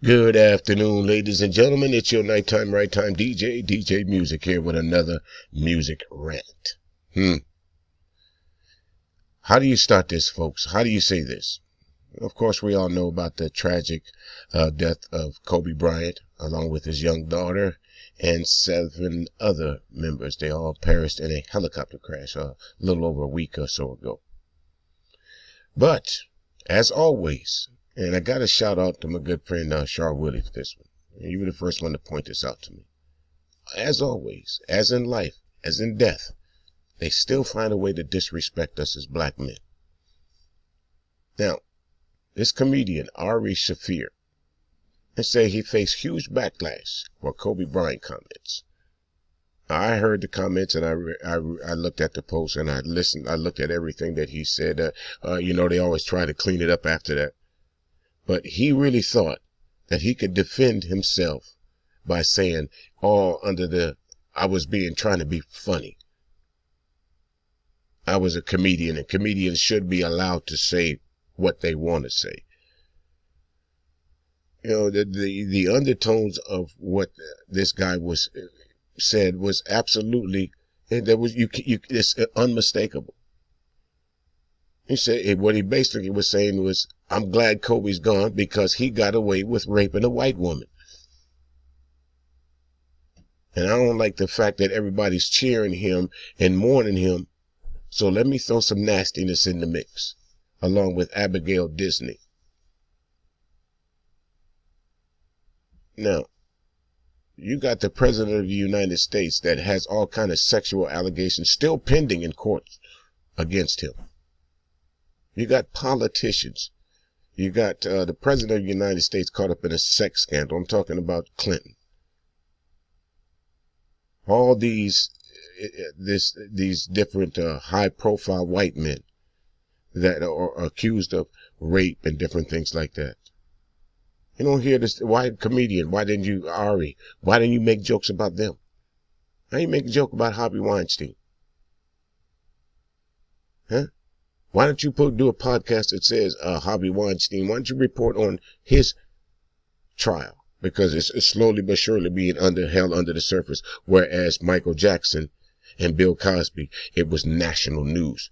Good afternoon, ladies and gentlemen. It's your nighttime, right time DJ Music here with another music rant. How do you start this, folks? How do you say this? Of course, we all know about the tragic death of Kobe Bryant, along with his young daughter and 7 other members. They all perished in a helicopter crash a little over a week or so ago. But, as always, and I got to shout out to my good friend Char Willie for this one. You were the first one to point this out to me. As always, as in life, as in death, they still find a way to disrespect us as black men. Now, this comedian, Ari Shaffir, they say he faced huge backlash for Kobe Bryant comments. I heard the comments and I looked at the post and I looked at everything that he said. They always try to clean it up after that. But he really thought that he could defend himself by saying, I was trying to be funny. I was a comedian, and comedians should be allowed to say what they want to say. You know, the undertones of what this guy said was absolutely, it's unmistakable. He said, what he basically was saying was, I'm glad Kobe's gone because he got away with raping a white woman. And I don't like the fact that everybody's cheering him and mourning him. So let me throw some nastiness in the mix, along with Abigail Disney. Now, you got the President of the United States that has all kind of sexual allegations still pending in court against him. You got politicians. You got the President of the United States caught up in a sex scandal. I'm talking about Clinton. All these different high-profile white men that are accused of rape and different things like that. You don't hear this. Why comedian? Why didn't you, Ari? Why didn't you make jokes about them? Why you make a joke about Harvey Weinstein? Huh? Why don't you do a podcast that says Harvey Weinstein? Why don't you report on his trial? Because it's slowly but surely being held under the surface. Whereas Michael Jackson and Bill Cosby, it was national news.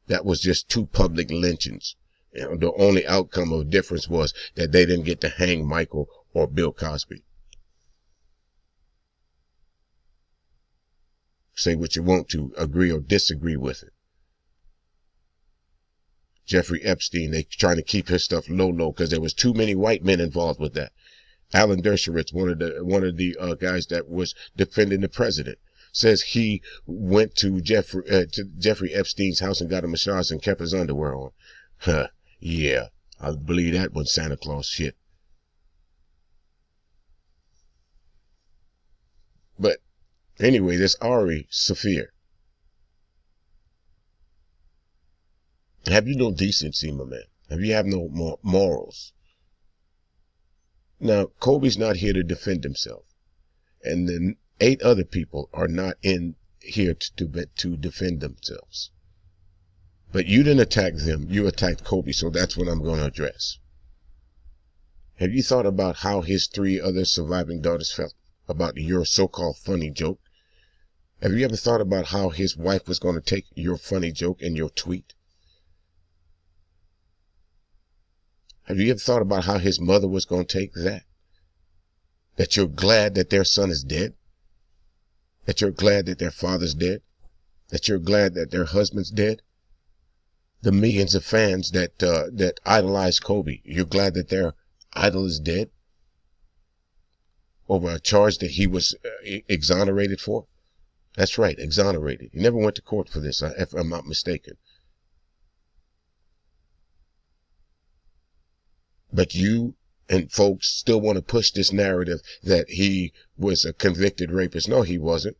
That was just 2 public lynchings. You know, the only outcome of difference was that they didn't get to hang Michael or Bill Cosby. Say what you want to, agree or disagree with it. Jeffrey Epstein, they trying to keep his stuff low because there was too many white men involved with that. Alan Dershowitz, one of the guys that was defending the president, says he went to Jeffrey Epstein's house and got a massage and kept his underwear on. Huh? Yeah, I believe that was Santa Claus shit. But anyway, this Ari Shaffir. Have you no decency, my man? Have you no morals? Now, Kobe's not here to defend himself. And then 8 other people are not in here to defend themselves. But you didn't attack them. You attacked Kobe, so that's what I'm going to address. Have you thought about how his 3 other surviving daughters felt about your so-called funny joke? Have you ever thought about how his wife was going to take your funny joke and your tweet? Have you ever thought about how his mother was going to take that? That you're glad that their son is dead? That you're glad that their father's dead? That you're glad that their husband's dead? The millions of fans that idolize Kobe, you're glad that their idol is dead? Over a charge that he was exonerated for? That's right, exonerated. He never went to court for this, if I'm not mistaken. But you and folks still want to push this narrative that he was a convicted rapist. No, he wasn't.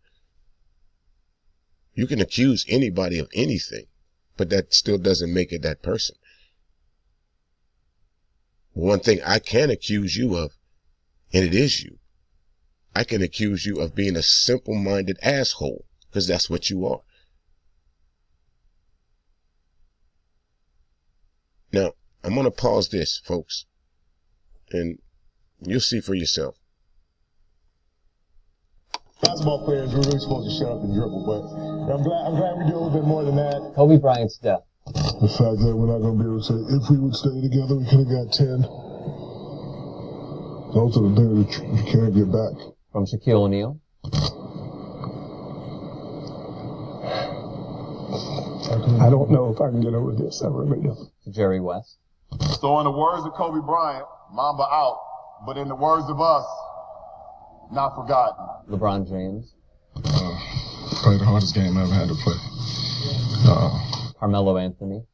You can accuse anybody of anything, but that still doesn't make it that person. One thing I can accuse you of, and it is you, I can accuse you of being a simple-minded asshole, because that's what you are. Now, I'm going to pause this, folks. and you'll see for yourself. Basketball players, we're really supposed to shut up and dribble, but I'm glad we do a little bit more than that. Kobe Bryant's death. The fact that we're not going to be able to say, if we would stay together, we could have got 10. Those are the things that you can't get back. From Shaquille O'Neal. I don't know if I can get over this. I really don't. To Jerry West. So in the words of Kobe Bryant, Mamba out. But in the words of us, not forgotten. LeBron James. Probably the hardest game I ever had to play. Carmelo Anthony.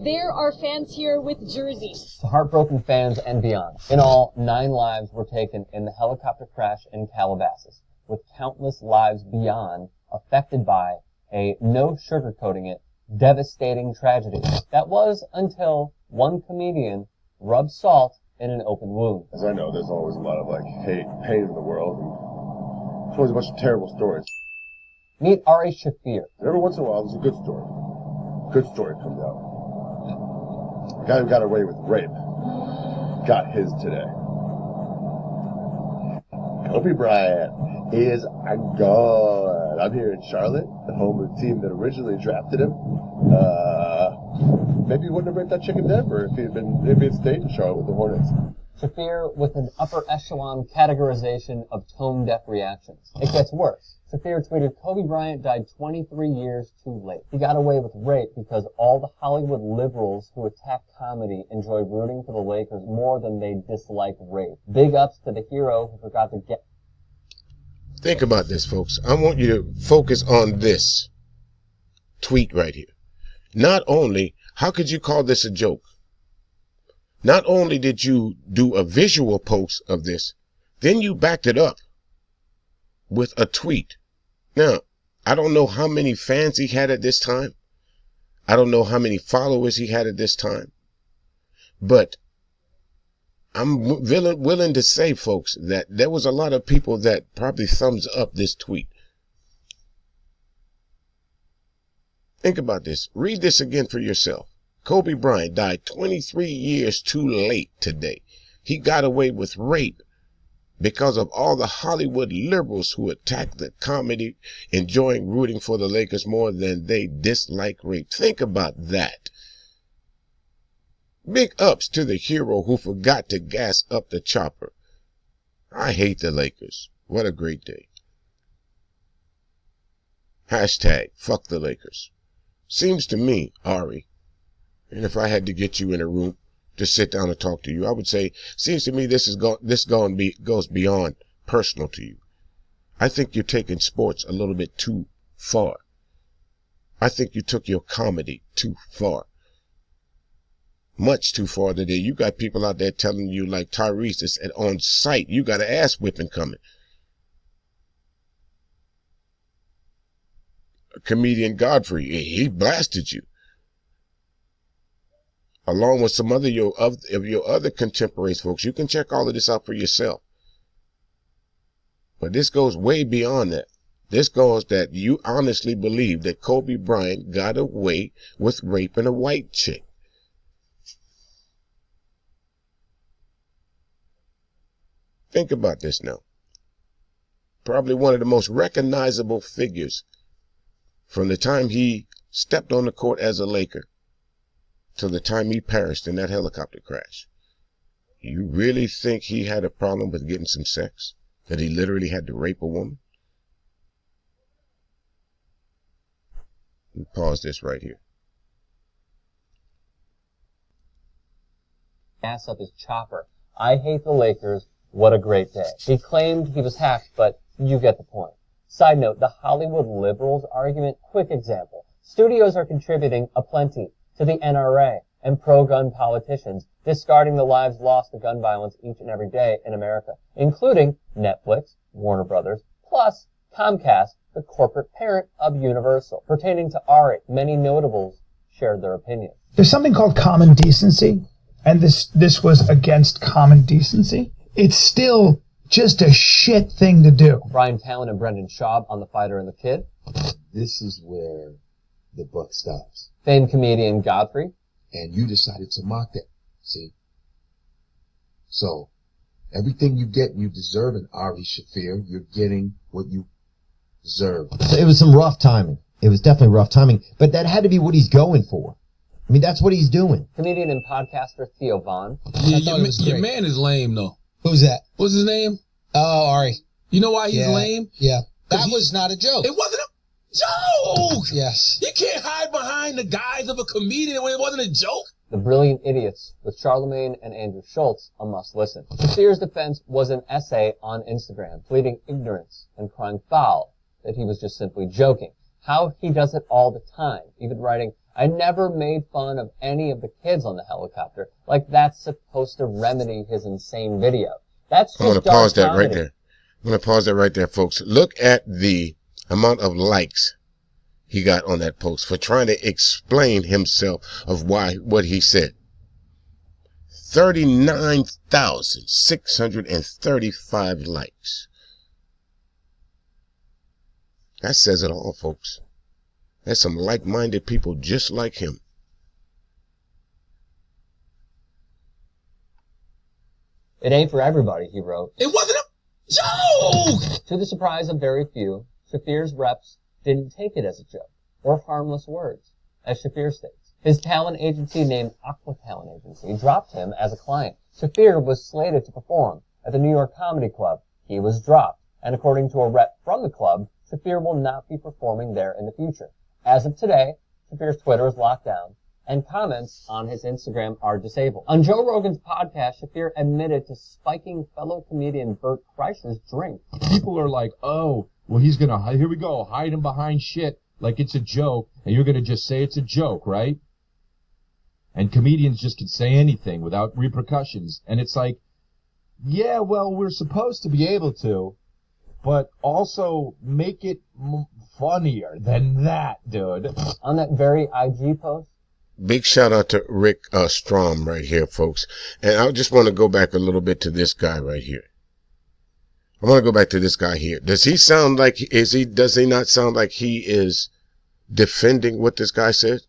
There are fans here with jerseys. To heartbroken fans and beyond. In all, 9 lives were taken in the helicopter crash in Calabasas, with countless lives beyond affected by a, no sugarcoating it, devastating tragedy. That was until one comedian rubbed salt in an open wound. As I know, there's always a lot of hate, pain in the world, and there's always a bunch of terrible stories. Meet Ari Shaffir. Every once in a while, there's a good story. Good story comes out. The guy who got away with rape got his today. Kobe Bryant is gone. I'm here in Charlotte, the home of the team that originally drafted him. Maybe he wouldn't have raped that chick in Denver if he had stayed in Charlotte with the Hornets. Shaffir with an upper echelon categorization of tone-deaf reactions. It gets worse. Shaffir tweeted, Kobe Bryant died 23 years too late. He got away with rape because all the Hollywood liberals who attack comedy enjoy rooting for the Lakers more than they dislike rape. Big ups to the hero who forgot to get... Think about this, folks. I want you to focus on this tweet right here. Not only, how could you call this a joke? Not only did you do a visual post of this, then you backed it up with a tweet. Now, I don't know how many fans he had at this time. I don't know how many followers he had at this time. But I'm willing to say, folks, that there was a lot of people that probably thumbs up this tweet. Think about this. Read this again for yourself. Kobe Bryant died 23 years too late today. He got away with rape because of all the Hollywood liberals who attack the comedy, enjoying rooting for the Lakers more than they dislike rape. Think about that. Big ups to the hero who forgot to gas up the chopper. I hate the Lakers. What a great day. Hashtag fuck the Lakers. Seems to me, Ari, and if I had to get you in a room to sit down and talk to you, I would say, seems to me this goes beyond personal to you. I think you're taking sports a little bit too far. I think you took your comedy too far. Much too far today. You got people out there telling you, like Tyrese, it's on site, you got an ass whipping coming. Comedian Godfrey, he blasted you, along with some other of your other contemporaries, folks. You can check all of this out for yourself. But this goes way beyond that. This goes that you honestly believe that Kobe Bryant got away with raping a white chick. Think about this now. Probably one of the most recognizable figures from the time he stepped on the court as a Laker till the time he perished in that helicopter crash. You really think he had a problem with getting some sex? That he literally had to rape a woman? Let me pause this right here. Gas up his chopper. I hate the Lakers. What a great day. He claimed he was hacked, but you get the point. Side note, the Hollywood liberals argument, quick example. Studios are contributing aplenty to the NRA and pro-gun politicians, discarding the lives lost to gun violence each and every day in America, including Netflix, Warner Brothers, plus Comcast, the corporate parent of Universal. Pertaining to Ari, many notables shared their opinion. There's something called common decency, and this was against common decency. It's still just a shit thing to do. Brian Callen and Brendan Schaub on The Fighter and the Kid. This is where the buck stops. Famed comedian Godfrey. And you decided to mock that. See? So everything you get, you deserve. And Ari Shaffir, you're getting what you deserve. So it was some rough timing. It was definitely rough timing, but that had to be what he's going for. I mean, that's what he's doing. Comedian and podcaster Theo Von. Your man is lame, though. Who's that? What's his name? Oh, Ari. You know why he's lame? Yeah. That was not a joke. It wasn't a joke! Yes. You can't hide behind the guise of a comedian when it wasn't a joke. The Brilliant Idiots with Charlemagne and Andrew Schultz, a must-listen. Shaffir's defense was an essay on Instagram, pleading ignorance and crying foul that he was just simply joking. How he does it all the time, even writing, "I never made fun of any of the kids on the helicopter," like that's supposed to remedy his insane video. That's just I'm going to pause that comedy. right there. I'm going to pause that right there, folks. Look at the amount of likes he got on that post for trying to explain himself of what he said. 39,635 likes. That says it all, folks. There's some like-minded people just like him. It ain't for everybody, he wrote. It wasn't a joke! To the surprise of very few, Shaffir's reps didn't take it as a joke or harmless words, as Shaffir states. His talent agency, named Aqua Talent Agency, dropped him as a client. Shaffir was slated to perform at the New York Comedy Club. He was dropped, and according to a rep from the club, Shaffir will not be performing there in the future. As of today, Shaffir's Twitter is locked down, and comments on his Instagram are disabled. On Joe Rogan's podcast, Shaffir admitted to spiking fellow comedian Bert Kreischer's drink. People are like, oh, well, he's going to, here we go, hide him behind shit like it's a joke, and you're going to just say it's a joke, right? And comedians just can say anything without repercussions. And it's like, yeah, well, we're supposed to be able to, but also make it funnier than that, dude. On that very IG post, Big shout out to Rick Strom right here, folks. And I just want to go back a little bit to this guy right here. I want to go back to this guy here. Does he sound like, does he not sound like he is defending what this guy said?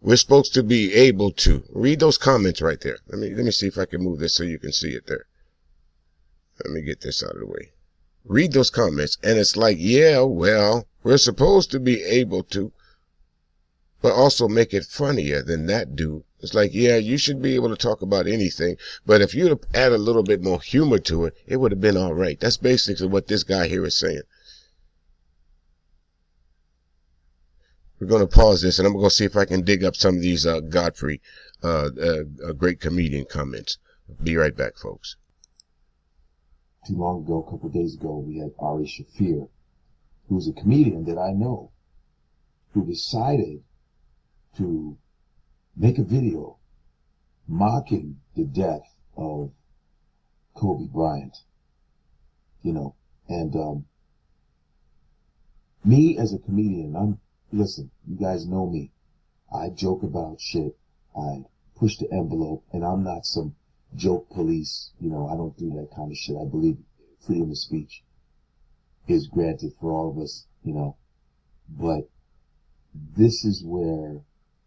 We're supposed to be able to read those comments right there. Let me see if I can move this so you can see it there. Let me get this out of the way. Read those comments. And it's like, yeah, well, we're supposed to be able to, but also make it funnier than that dude. It's like, yeah, you should be able to talk about anything, but if you'd add a little bit more humor to it, it would have been all right. That's basically what this guy here is saying. We're going to pause this, and I'm going to see if I can dig up some of these Godfrey, great comedian comments. Be right back, folks. Too long ago, a couple of days ago, we had Ari Shaffir, who's a comedian that I know, who decided to make a video mocking the death of Kobe Bryant, and me as a comedian, listen, you guys know me. I joke about shit. I push the envelope, and I'm not some joke police. I don't do that kind of shit. I believe freedom of speech is granted for all of us, but this is where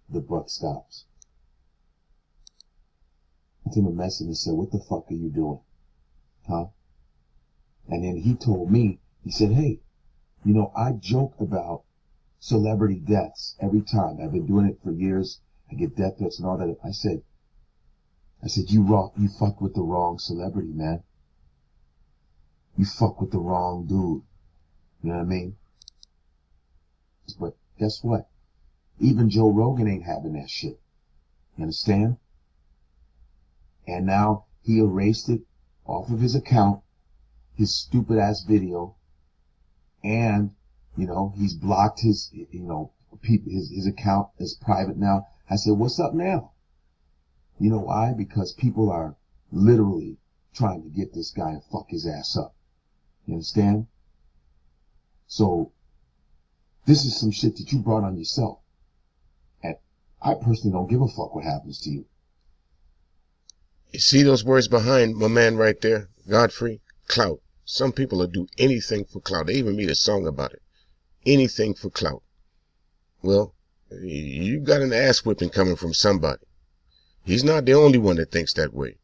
the buck stops. I sent him a message and said, what the fuck are you doing? Huh? And then he told me, he said, hey, I joke about celebrity deaths every time. I've been doing it for years. I get death threats and all that. I said, you fucked with the wrong celebrity, man. You fuck with the wrong dude. You know what I mean? But guess what? Even Joe Rogan ain't having that shit. You understand? And now he erased it off of his account, his stupid ass video, and, he's blocked his account as private now. I said, what's up now? You know why? Because people are literally trying to get this guy and fuck his ass up. You understand? So, this is some shit that you brought on yourself. And I personally don't give a fuck what happens to you. You see those words behind my man right there? Godfrey? Clout. Some people will do anything for clout. They even made a song about it. Anything for clout. Well, you got an ass whipping coming from somebody. He's not the only one that thinks that way.